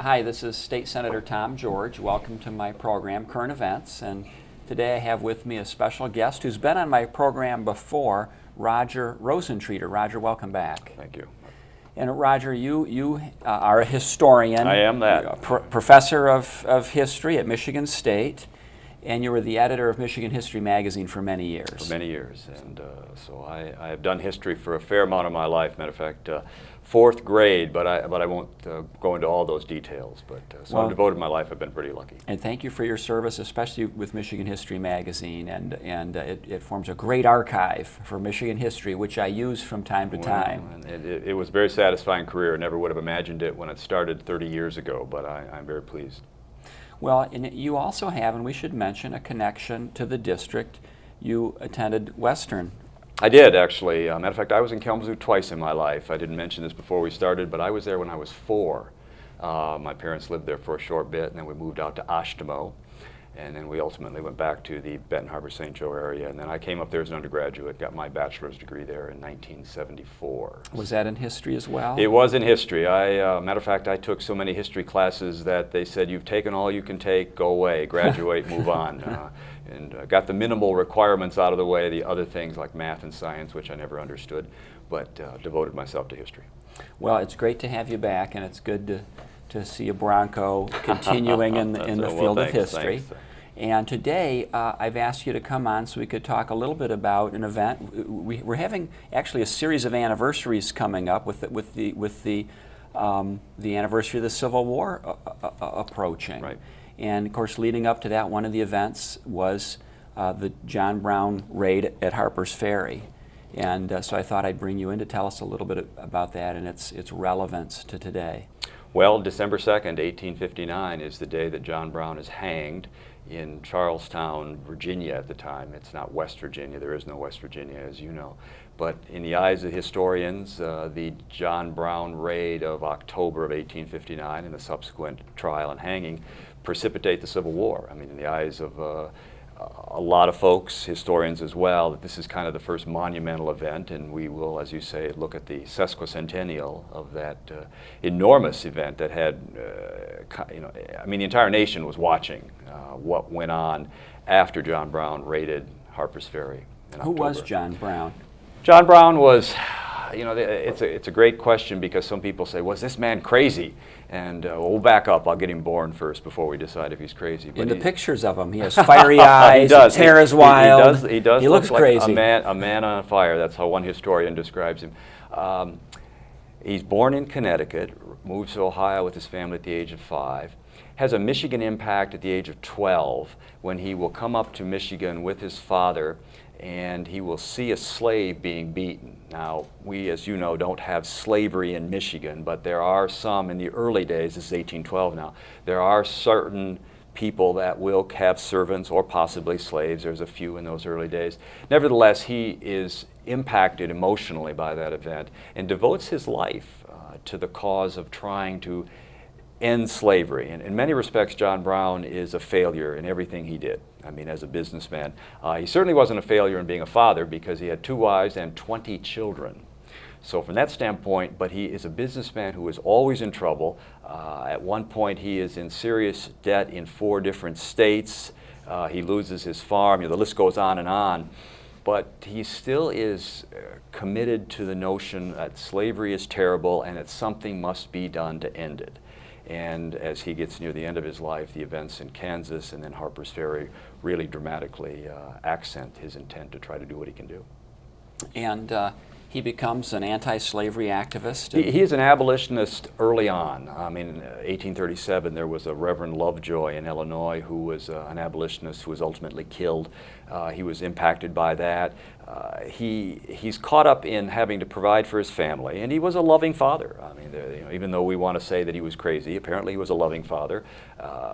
Hi, this is State Senator Tom George. Welcome to my program, Current Events. And today I have with me a special guest who's been on my program before, Roger Rosentreter. Roger, welcome back. Thank you. And Roger, you are a historian. I am that. Professor of history at Michigan State, and you were the editor of Michigan History Magazine for many years. For many years, and so I have done history for a fair amount of my life. Matter of fact, fourth grade, but I won't go into all those details. But so I've devoted my life. I've been pretty lucky. And thank you for your service, especially with Michigan History Magazine, and it forms a great archive for Michigan history, which I use from time to time. And it was a very satisfying career. I never would have imagined it when it started 30 years ago, but I'm very pleased. Well, and you also have, and we should mention, a connection to the district. You attended Western. I did, actually. Matter of fact, I was in Kalamazoo twice in my life. I didn't mention this before we started, but I was there when I was 4. My parents lived there for a short bit, and then we moved out to Ashtemo, and then we ultimately went back to the Benton Harbor St. Joe area, and then I came up there as an undergraduate, got my bachelor's degree there in 1974. Was that in history as well? It was in history. Matter of fact, I took so many history classes that they said, you've taken all you can take, go away, graduate, move on. And got the minimal requirements out of the way, the other things like math and science, which I never understood, but devoted myself to history. Well, it's great to have you back, and it's good to see a Bronco continuing in the field of history. Thanks. And today, I've asked you to come on so we could talk a little bit about an event. We're having actually a series of anniversaries coming up with the anniversary of the Civil War approaching. Right. And of course, leading up to that, one of the events was the John Brown raid at Harper's Ferry. And so I thought I'd bring you in to tell us a little bit about that and its relevance to today. Well, December 2nd, 1859 is the day that John Brown is hanged in Charlestown, Virginia at the time. It's not West Virginia. There is no West Virginia, as you know. But in the eyes of historians, the John Brown raid of October of 1859 and the subsequent trial and hanging precipitate the Civil War. I mean, in the eyes of a lot of folks, historians as well, that this is kind of the first monumental event, and we will, as you say, look at the sesquicentennial of that enormous event that had, I mean, the entire nation was watching what went on after John Brown raided Harper's Ferry in October. Who was John Brown? John Brown was, it's a great question because some people say, was this man crazy? And we'll back up. I'll get him born first before we decide if he's crazy. But in the pictures of him, he has fiery eyes, his hair is wild. He does he look looks like crazy. a man on fire. That's how one historian describes him. He's born in Connecticut, moves to Ohio with his family at the age of 5, has a Michigan impact at the age of 12 when he will come up to Michigan with his father and he will see a slave being beaten. Now, we, as you know, don't have slavery in Michigan, but there are some in the early days, this is 1812 now, there are certain people that will have servants or possibly slaves. There's a few in those early days. Nevertheless, he is impacted emotionally by that event and devotes his life to the cause of trying to end slavery. And in many respects, John Brown is a failure in everything he did. I mean, as a businessman. He certainly wasn't a failure in being a father because he had 2 wives and 20 children. So from that standpoint, but he is a businessman who is always in trouble. At one point, he is in serious debt in 4 different states. He loses his farm. The list goes on. But he still is committed to the notion that slavery is terrible and that something must be done to end it. And as he gets near the end of his life, the events in Kansas and then Harper's Ferry really dramatically accent his intent to try to do what he can do. And he becomes an anti-slavery activist. He is an abolitionist early on. I mean, in 1837, there was a Reverend Lovejoy in Illinois who was an abolitionist who was ultimately killed. He was impacted by that. He's caught up in having to provide for his family, and he was a loving father. I mean, even though we want to say that he was crazy, apparently he was a loving father.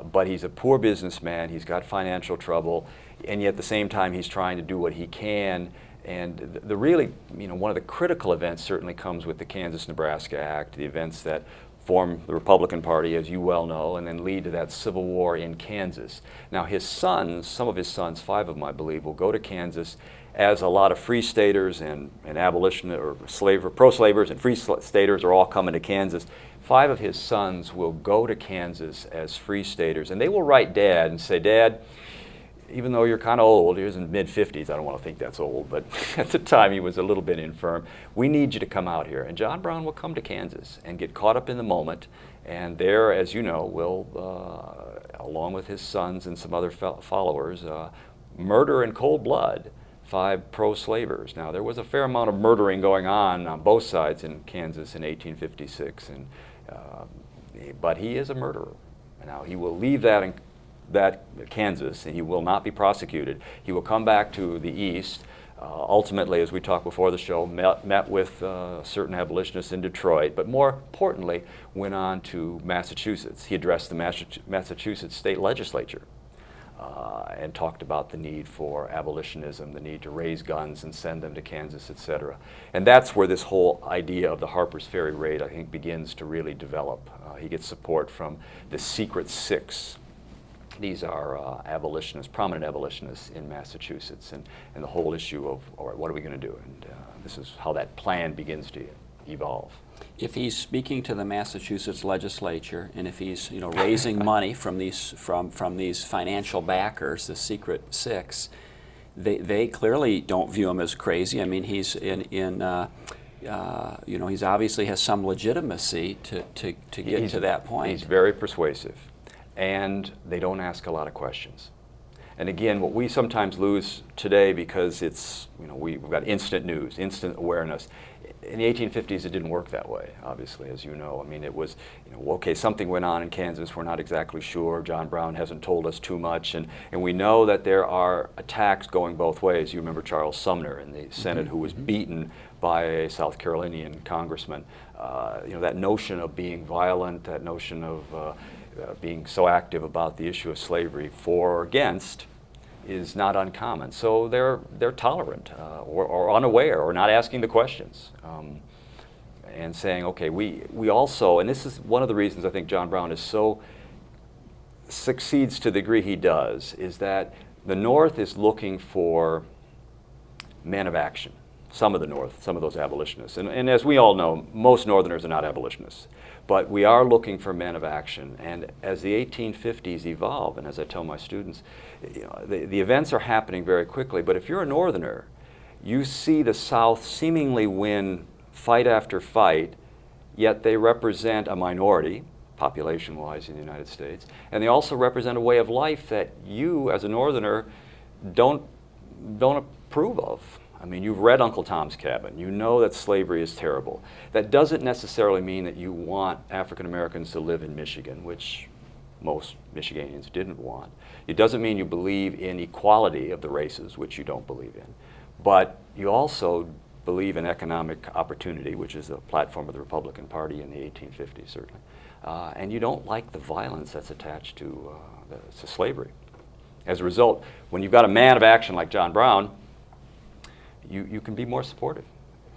But he's a poor businessman. He's got financial trouble, and yet at the same time, he's trying to do what he can. And the really, one of the critical events certainly comes with the Kansas-Nebraska Act, the events that form the Republican Party, as you well know, and then lead to that Civil War in Kansas. Now his sons, some of his sons, 5 of them I believe, will go to Kansas, as a lot of free staters and abolitionists or pro-slavers and free staters are all coming to Kansas. 5 of his sons will go to Kansas as free staters, and they will write Dad and say, Dad, even though you're kind of old, he was in mid-50s, I don't want to think that's old, but at the time he was a little bit infirm, we need you to come out here. And John Brown will come to Kansas and get caught up in the moment, and there, as you know, will, along with his sons and some other followers, murder in cold blood 5 pro-slavers. Now, there was a fair amount of murdering going on both sides in Kansas in 1856, and, but he is a murderer. Now, he will leave that Kansas, and he will not be prosecuted. He will come back to the East. Ultimately, as we talked before the show, met with certain abolitionists in Detroit, but more importantly, went on to Massachusetts. He addressed the Massachusetts state legislature and talked about the need for abolitionism, the need to raise guns and send them to Kansas, etc. And that's where this whole idea of the Harper's Ferry raid, I think, begins to really develop. He gets support from the Secret Six. These are abolitionists, prominent abolitionists in Massachusetts, and the whole issue of, all right, what are we going to do? And this is how that plan begins to evolve. If he's speaking to the Massachusetts legislature, and if he's raising money from these financial backers, the Secret Six, they clearly don't view him as crazy. I mean, he's he's obviously has some legitimacy to get to that point. He's very persuasive. And they don't ask a lot of questions. And again, what we sometimes lose today, because it's, we've got instant news, instant awareness. In the 1850s, it didn't work that way, obviously, as you know. I mean, it was, okay, something went on in Kansas, we're not exactly sure. John Brown hasn't told us too much. And we know that there are attacks going both ways. You remember Charles Sumner in the Senate, who was beaten by a South Carolinian congressman. That notion of being violent, that notion of being so active about the issue of slavery, for or against, is not uncommon. So they're tolerant or unaware or not asking the questions, and saying, okay, we also, and this is one of the reasons I think John Brown is so succeeds to the degree he does, is that the North is looking for men of action. Some of the North, some of those abolitionists, and as we all know, most Northerners are not abolitionists. But we are looking for men of action. And as the 1850s evolve, and as I tell my students, the events are happening very quickly. But if you're a Northerner, you see the South seemingly win fight after fight, yet they represent a minority, population-wise, in the United States. And they also represent a way of life that you, as a Northerner, don't approve of. I mean, you've read Uncle Tom's Cabin. You know that slavery is terrible. That doesn't necessarily mean that you want African Americans to live in Michigan, which most Michiganians didn't want. It doesn't mean you believe in equality of the races, which you don't believe in. But you also believe in economic opportunity, which is the platform of the Republican Party in the 1850s, certainly. And you don't like the violence that's attached to slavery. As a result, when you've got a man of action like John Brown, you can be more supportive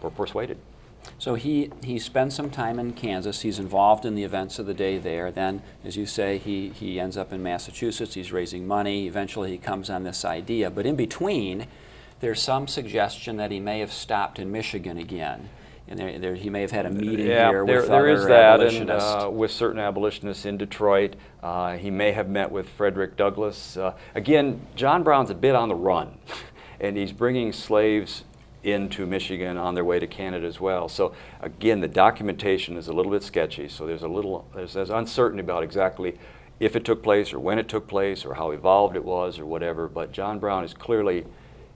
or persuaded. So he spends some time in Kansas. He's involved in the events of the day there. Then, as you say, he ends up in Massachusetts. He's raising money. Eventually he comes on this idea. But in between, there's some suggestion that he may have stopped in Michigan again. And he may have had a meeting here with there other is that, abolitionists. And with certain abolitionists in Detroit. He may have met with Frederick Douglass. Again, John Brown's a bit on the run. And he's bringing slaves into Michigan on their way to Canada as well. So again, the documentation is a little bit sketchy. So there's uncertainty about exactly if it took place or when it took place or how evolved it was or whatever. But John Brown is clearly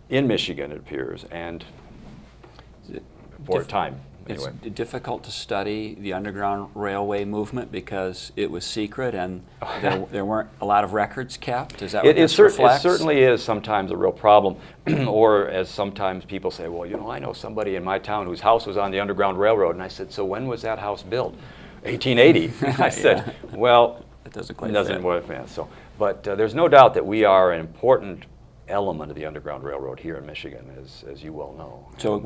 in Michigan, it appears, and for a time. Anyway. It's difficult to study the Underground Railway movement because it was secret and there weren't a lot of records kept. Is that what this reflects? It certainly is sometimes a real problem. Or as sometimes people say, well, I know somebody in my town whose house was on the Underground Railroad. And I said, so when was that house built? 1880. I said, well, it doesn't quite fit. So, but there's no doubt that we are an important element of the Underground Railroad here in Michigan, as you well know. So